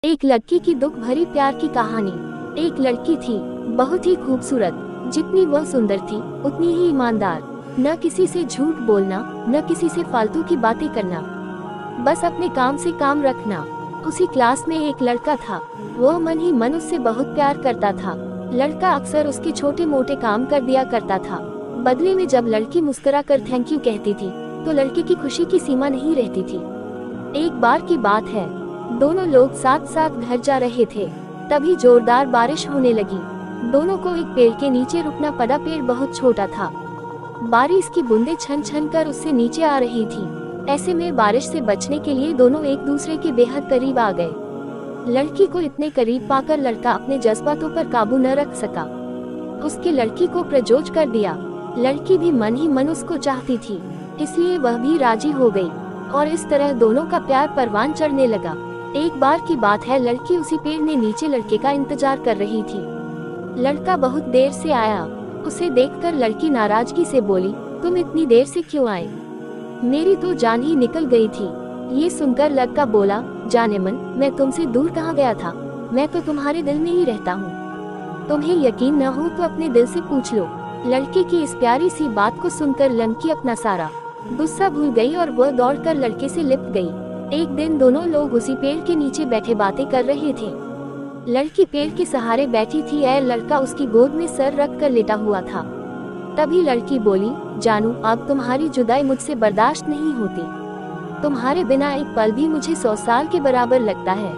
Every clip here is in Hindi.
एक लड़की की दुख भरी प्यार की कहानी। एक लड़की थी, बहुत ही खूबसूरत। जितनी वह सुंदर थी उतनी ही ईमानदार। न किसी से झूठ बोलना, न किसी से फालतू की बातें करना, बस अपने काम से काम रखना। उसी क्लास में एक लड़का था, वह मन ही मन उससे बहुत प्यार करता था। लड़का अक्सर उसके छोटे मोटे काम कर दिया करता था। बदले में जब लड़की मुस्कुरा कर थैंक यू कहती थी तो लड़के की खुशी की सीमा नहीं रहती थी। एक बार की बात है, दोनों लोग साथ साथ घर जा रहे थे, तभी जोरदार बारिश होने लगी। दोनों को एक पेड़ के नीचे रुकना पड़ा। पेड़ बहुत छोटा था, बारिश की बूंदें छन छन कर उससे नीचे आ रही थी। ऐसे में बारिश से बचने के लिए दोनों एक दूसरे के बेहद करीब आ गए। लड़की को इतने करीब पाकर लड़का अपने जज्बातों पर काबू न रख सका, उसकी लड़की को प्रपोज कर दिया। लड़की भी मन ही मन उसको चाहती थी, इसलिए वह भी राजी हो गई और इस तरह दोनों का प्यार परवान चढ़ने लगा। एक बार की बात है, लड़की उसी पेड़ ने नीचे लड़के का इंतजार कर रही थी। लड़का बहुत देर से आया। उसे देखकर लड़की नाराजगी से बोली, तुम इतनी देर से क्यों आए? मेरी तो जान ही निकल गई थी। ये सुनकर लड़का बोला, जाने मन, मैं तुमसे दूर कहाँ गया था, मैं तो तुम्हारे दिल में ही रहता हूँ। तुम्हें यकीन न हो तो अपने दिल से पूछ लो। लड़के की इस प्यारी सी बात को सुनकर लड़की अपना सारा गुस्सा भूल गई और वह दौड़कर लड़के से लिपट गई। एक दिन दोनों लोग उसी पेड़ के नीचे बैठे बातें कर रहे थे। लड़की पेड़ के सहारे बैठी थी और लड़का उसकी गोद में सर रख कर लेटा हुआ था। तभी लड़की बोली, जानू, अब तुम्हारी जुदाई मुझसे बर्दाश्त नहीं होती। तुम्हारे बिना एक पल भी मुझे 100 साल के बराबर लगता है।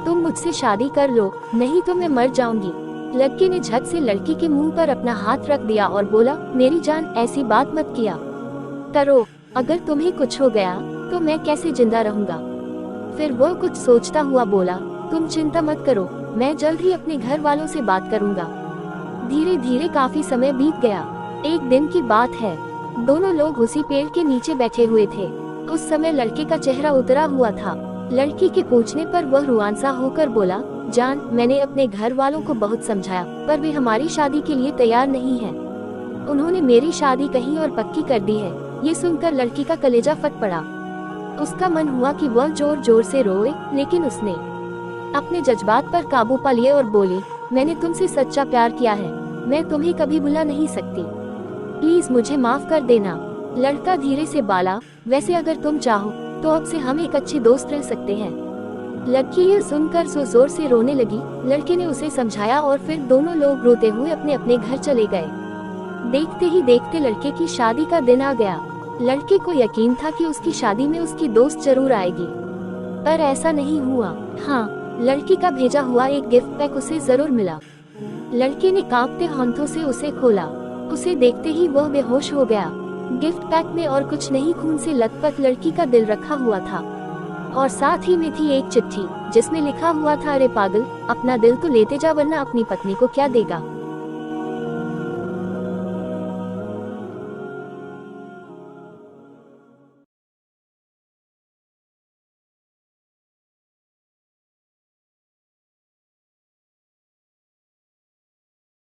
तुम मुझसे शादी कर लो, नहीं तो मैं मर जाऊंगी। लड़के ने झट से लड़की के मुंह पर अपना हाथ रख दिया और बोला, मेरी जान, ऐसी बात मत किया करो। अगर तुम्हें कुछ हो गया तो मैं कैसे जिंदा रहूंगा? फिर वो कुछ सोचता हुआ बोला, तुम चिंता मत करो, मैं जल्द ही अपने घर वालों से बात करूंगा। धीरे धीरे काफी समय बीत गया। एक दिन की बात है, दोनों लोग उसी पेड़ के नीचे बैठे हुए थे। उस समय लड़के का चेहरा उतरा हुआ था। लड़की के पूछने पर वह रुआंसा होकर बोला, जान, मैंने अपने घर वालों को बहुत समझाया पर वे हमारी शादी के लिए तैयार नहीं है। उन्होंने मेरी शादी कहीं और पक्की कर दी है। ये सुनकर लड़की का कलेजा फट पड़ा। उसका मन हुआ कि वह जोर जोर से रोए, लेकिन उसने अपने जज्बात पर काबू पा लिए और बोली, मैंने तुमसे सच्चा प्यार किया है, मैं तुम्हें कभी भुला नहीं सकती, प्लीज मुझे माफ कर देना। लड़का धीरे से बोला, वैसे अगर तुम चाहो तो अब से हम एक अच्छे दोस्त रह सकते हैं। लड़की यह सुनकर जोर से रोने लगी। लड़के ने उसे समझाया और फिर दोनों लोग रोते हुए अपने अपने घर चले गए। देखते ही देखते लड़के की शादी का दिन आ गया। लड़के को यकीन था कि उसकी शादी में उसकी दोस्त जरूर आएगी, पर ऐसा नहीं हुआ। हाँ, लड़की का भेजा हुआ एक गिफ्ट पैक उसे जरूर मिला। लड़के ने कांपते हाथों से उसे खोला। उसे देखते ही वह बेहोश हो गया। गिफ्ट पैक में और कुछ नहीं, खून से लथपथ लड़की का दिल रखा हुआ था और साथ ही में थी एक चिट्ठी जिसमें लिखा हुआ था, अरे पागल, अपना दिल तो लेते जा वरना अपनी पत्नी को क्या देगा।